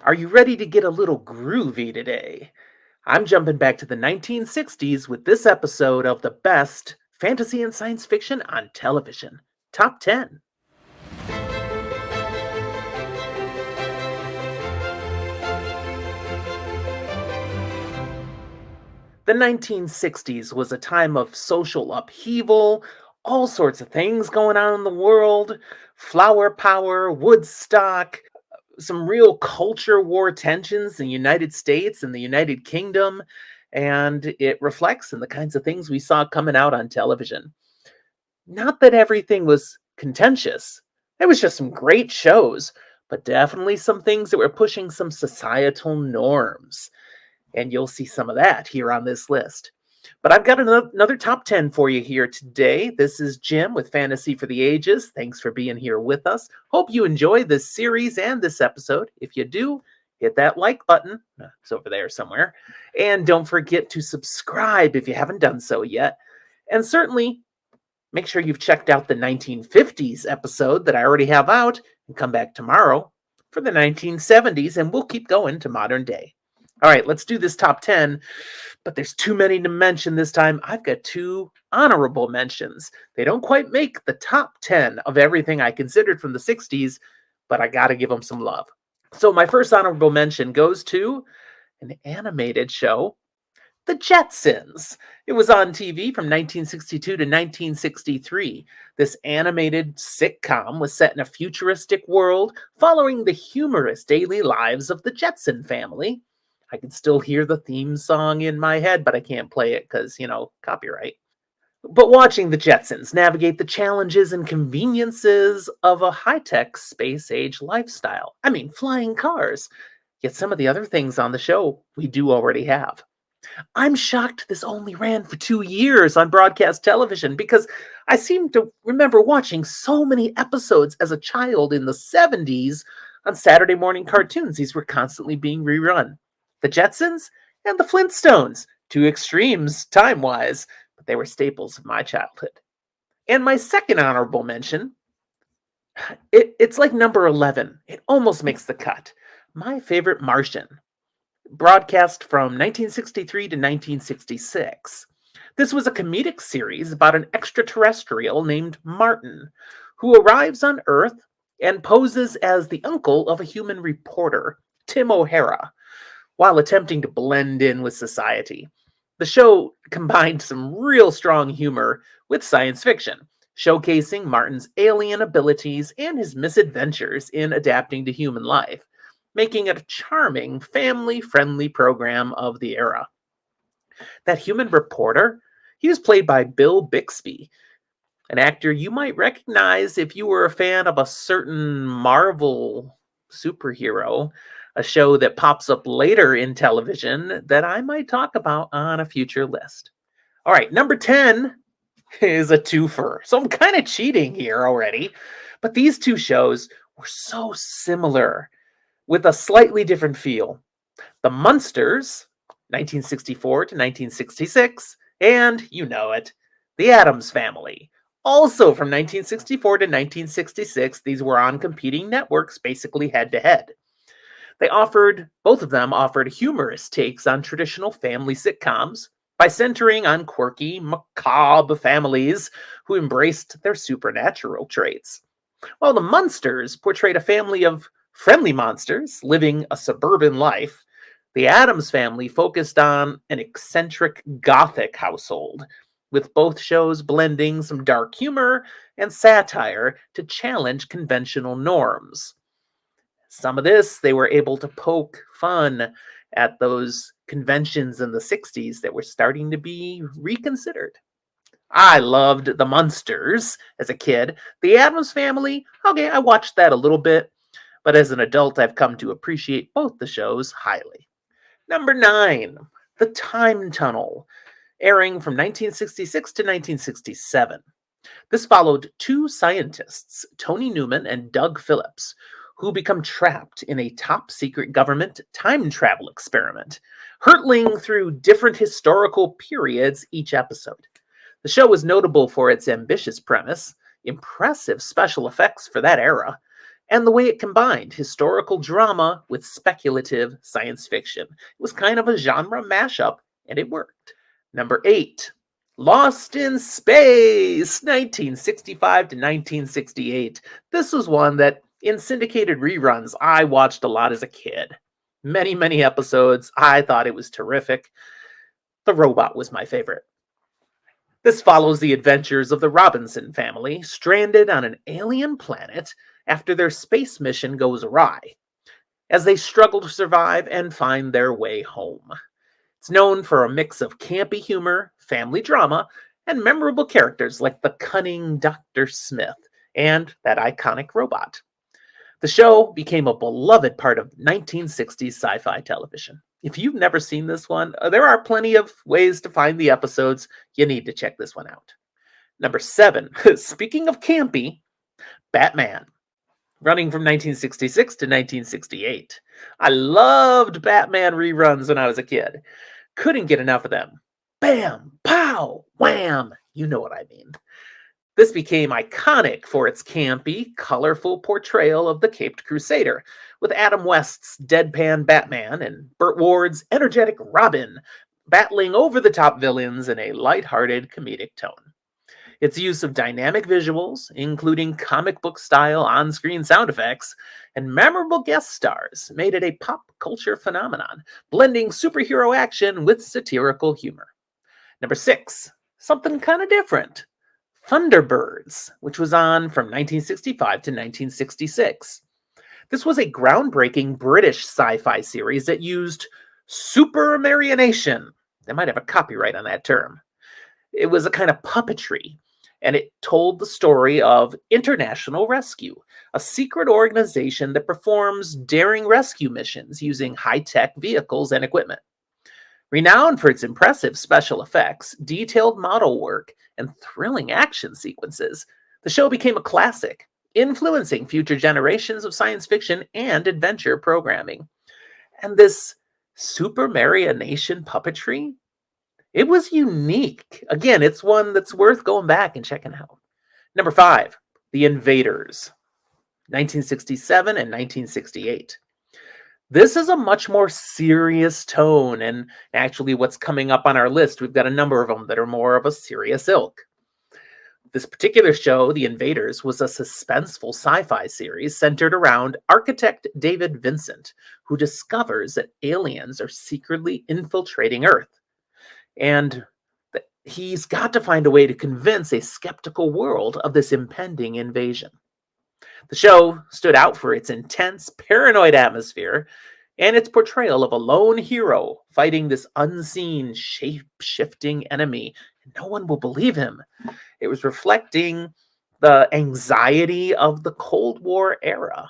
Are you ready to get a little groovy today? I'm jumping back to the 1960s with this episode of the best fantasy and science fiction on television. Top 10. The 1960s was a time of social upheaval, all sorts of things going on in the world, flower power, Woodstock, some real culture war tensions in the United States and the United Kingdom, and it reflects in the kinds of things we saw coming out on television. Not that everything was contentious. There was just some great shows, but definitely some things that were pushing some societal norms. And you'll see some of that here on this list. But I've got another top 10 for you here today. This is Jim with Fantasy for the Ages. Thanks for being here with us. Hope you enjoy this series and this episode. If you do, hit that like button. It's over there somewhere. And don't forget to subscribe if you haven't done so yet. And certainly, make sure you've checked out the 1950s episode that I already have out and come back tomorrow for the 1970s, and we'll keep going to modern day. All right, let's do this top 10, but there's too many to mention this time. I've got two honorable mentions. They don't quite make the top 10 of everything I considered from the 60s, but I got to give them some love. So my first honorable mention goes to an animated show, The Jetsons. It was on TV from 1962 to 1963. This animated sitcom was set in a futuristic world following the humorous daily lives of the Jetson family. I can still hear the theme song in my head, but I can't play it because, copyright. But watching the Jetsons navigate the challenges and conveniences of a high-tech space-age lifestyle. I mean, flying cars. Yet some of the other things on the show we do already have. I'm shocked this only ran for 2 years on broadcast television because I seem to remember watching so many episodes as a child in the 70s on Saturday morning cartoons. These were constantly being rerun. The Jetsons and the Flintstones, two extremes time-wise, but they were staples of my childhood. And my second honorable mention, it's like number 11. It almost makes the cut. My Favorite Martian, broadcast from 1963 to 1966. This was a comedic series about an extraterrestrial named Martin, who arrives on Earth and poses as the uncle of a human reporter, Tim O'Hara, while attempting to blend in with society. The show combined some real strong humor with science fiction, showcasing Martin's alien abilities and his misadventures in adapting to human life, making it a charming, family-friendly program of the era. That human reporter, he was played by Bill Bixby, an actor you might recognize if you were a fan of a certain Marvel superhero, a show that pops up later in television that I might talk about on a future list. All right, number 10 is a twofer. So I'm kind of cheating here already. But these two shows were so similar with a slightly different feel. The Munsters, 1964 to 1966, and you know it, The Addams Family. Also from 1964 to 1966, these were on competing networks, basically head-to-head. Both of them offered humorous takes on traditional family sitcoms by centering on quirky, macabre families who embraced their supernatural traits. While the Munsters portrayed a family of friendly monsters living a suburban life, the Addams Family focused on an eccentric Gothic household, with both shows blending some dark humor and satire to challenge conventional norms. Some of this, they were able to poke fun at those conventions in the 60s that were starting to be reconsidered. I loved the Munsters as a kid. The Addams Family, okay, I watched that a little bit, but as an adult, I've come to appreciate both the shows highly. Number 9, The Time Tunnel, airing from 1966 to 1967. This followed two scientists, Tony Newman and Doug Phillips, who become trapped in a top-secret government time travel experiment, hurtling through different historical periods each episode. The show was notable for its ambitious premise, impressive special effects for that era, and the way it combined historical drama with speculative science fiction. It was kind of a genre mashup, and it worked. Number 8, Lost in Space, 1965 to 1968. This was one that, in syndicated reruns, I watched a lot as a kid. Many, many episodes. I thought it was terrific. The robot was my favorite. This follows the adventures of the Robinson family, stranded on an alien planet after their space mission goes awry, as they struggle to survive and find their way home. It's known for a mix of campy humor, family drama, and memorable characters like the cunning Dr. Smith and that iconic robot. The show became a beloved part of 1960s sci-fi television. If you've never seen this one, there are plenty of ways to find the episodes. You need to check this one out. Number 7, speaking of campy, Batman, running from 1966 to 1968. I loved Batman reruns when I was a kid. Couldn't get enough of them. Bam, pow, wham. You know what I mean. This became iconic for its campy, colorful portrayal of the Caped Crusader, with Adam West's deadpan Batman and Burt Ward's energetic Robin battling over-the-top villains in a lighthearted comedic tone. Its use of dynamic visuals, including comic book-style on-screen sound effects, and memorable guest stars made it a pop culture phenomenon, blending superhero action with satirical humor. Number 6, something kind of different. Thunderbirds, which was on from 1965 to 1966. This was a groundbreaking British sci-fi series that used supermarionation. They might have a copyright on that term. It was a kind of puppetry, and it told the story of International Rescue, a secret organization that performs daring rescue missions using high-tech vehicles and equipment. Renowned for its impressive special effects, detailed model work, and thrilling action sequences, the show became a classic, influencing future generations of science fiction and adventure programming. And this supermarionation puppetry, it was unique. Again, it's one that's worth going back and checking out. Number 5, The Invaders, 1967 and 1968. This is a much more serious tone, and actually what's coming up on our list, we've got a number of them that are more of a serious ilk. This particular show, The Invaders, was a suspenseful sci-fi series centered around architect David Vincent, who discovers that aliens are secretly infiltrating Earth. And he's got to find a way to convince a skeptical world of this impending invasion. The show stood out for its intense, paranoid atmosphere and its portrayal of a lone hero fighting this unseen, shape-shifting enemy. No one will believe him. It was reflecting the anxiety of the Cold War era.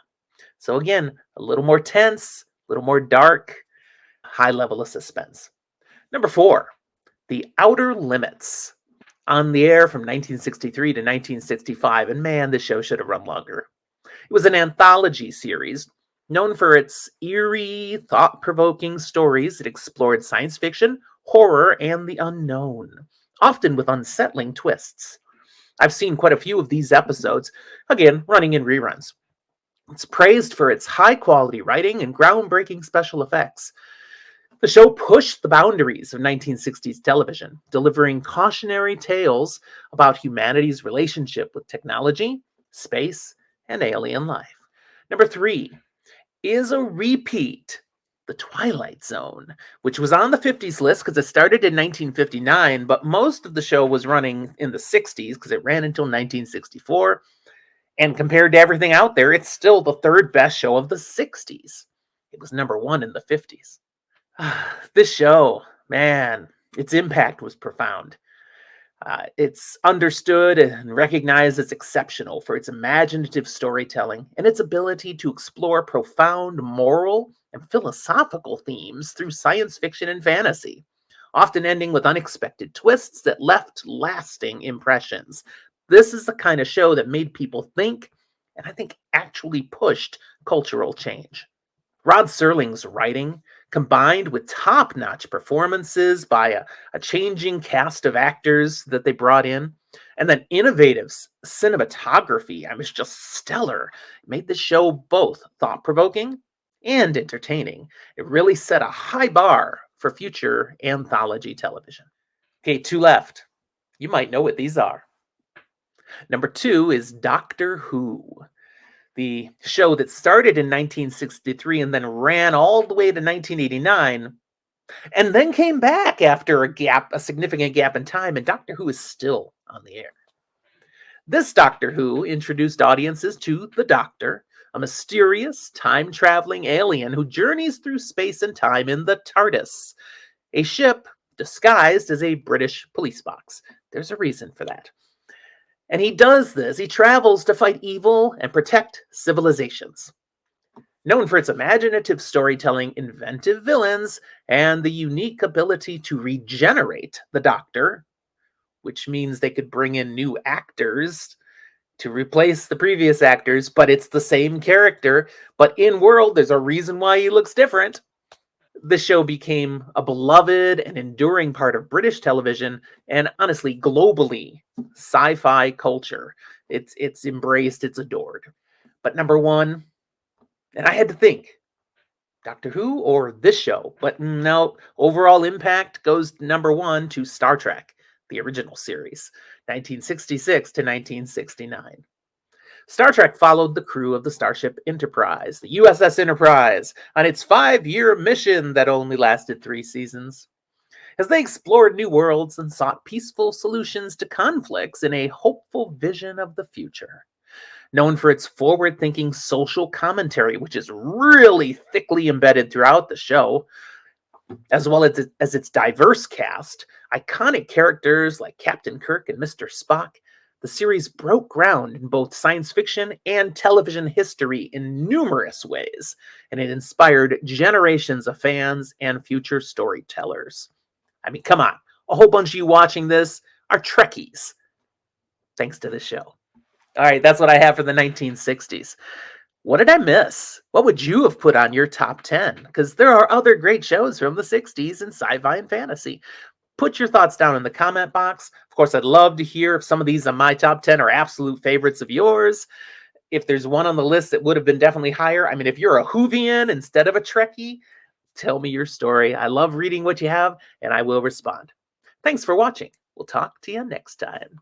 So again, a little more tense, a little more dark, high level of suspense. Number 4, The Outer Limits, on the air from 1963 to 1965. And man, this show should have run longer. It was an anthology series known for its eerie, thought-provoking stories that explored science fiction, horror, and the unknown, often with unsettling twists. I've seen quite a few of these episodes, again, running in reruns. It's praised for its high-quality writing and groundbreaking special effects. The show pushed the boundaries of 1960s television, delivering cautionary tales about humanity's relationship with technology, space, and alien life. Number 3 is a repeat, The Twilight Zone, which was on the 50s list because it started in 1959, but most of the show was running in the 60s because it ran until 1964. And compared to everything out there, it's still the third best show of the 60s. It was number 1 in the 50s. This show, man, its impact was profound. It's understood and recognized as exceptional for its imaginative storytelling and its ability to explore profound moral and philosophical themes through science fiction and fantasy, often ending with unexpected twists that left lasting impressions. This is the kind of show that made people think, and I think actually pushed cultural change. Rod Serling's writing, combined with top-notch performances by a changing cast of actors that they brought in, And then innovative cinematography, I was just stellar. It made the show both thought provoking and entertaining. It really set a high bar for future anthology television. Okay, two left. You might know what these are. Number two is Doctor Who, the show that started in 1963 and then ran all the way to 1989 and then came back after a significant gap in time, and Doctor Who is still on the air. This Doctor Who introduced audiences to the Doctor, a mysterious time-traveling alien who journeys through space and time in the TARDIS, a ship disguised as a British police box. There's a reason for that. And he does this. He travels to fight evil and protect civilizations. Known for its imaginative storytelling, inventive villains, and the unique ability to regenerate the Doctor, which means they could bring in new actors to replace the previous actors, but it's the same character. But in world, there's a reason why he looks different. The show became a beloved and enduring part of British television and honestly, globally, sci-fi culture. It's embraced, it's adored. But number one, and I had to think, Doctor Who or this show? But no, overall impact goes number one to Star Trek, the original series, 1966 to 1969. Star Trek followed the crew of the Starship Enterprise, the USS Enterprise, on its 5-year mission that only lasted 3 seasons, as they explored new worlds and sought peaceful solutions to conflicts in a hopeful vision of the future. Known for its forward-thinking social commentary, which is really thickly embedded throughout the show, as well as its diverse cast, iconic characters like Captain Kirk and Mr. Spock, the series broke ground in both science fiction and television history in numerous ways, and it inspired generations of fans and future storytellers. I mean, come on, a whole bunch of you watching this are Trekkies, thanks to this show. All right, that's what I have for the 1960s. What did I miss? What would you have put on your top 10? Because there are other great shows from the 60s in sci-fi and fantasy. Put your thoughts down in the comment box. Of course, I'd love to hear if some of these on my top 10 are absolute favorites of yours. If there's one on the list that would have been definitely higher. I mean, if you're a Whovian instead of a Trekkie, tell me your story. I love reading what you have, and I will respond. Thanks for watching. We'll talk to you next time.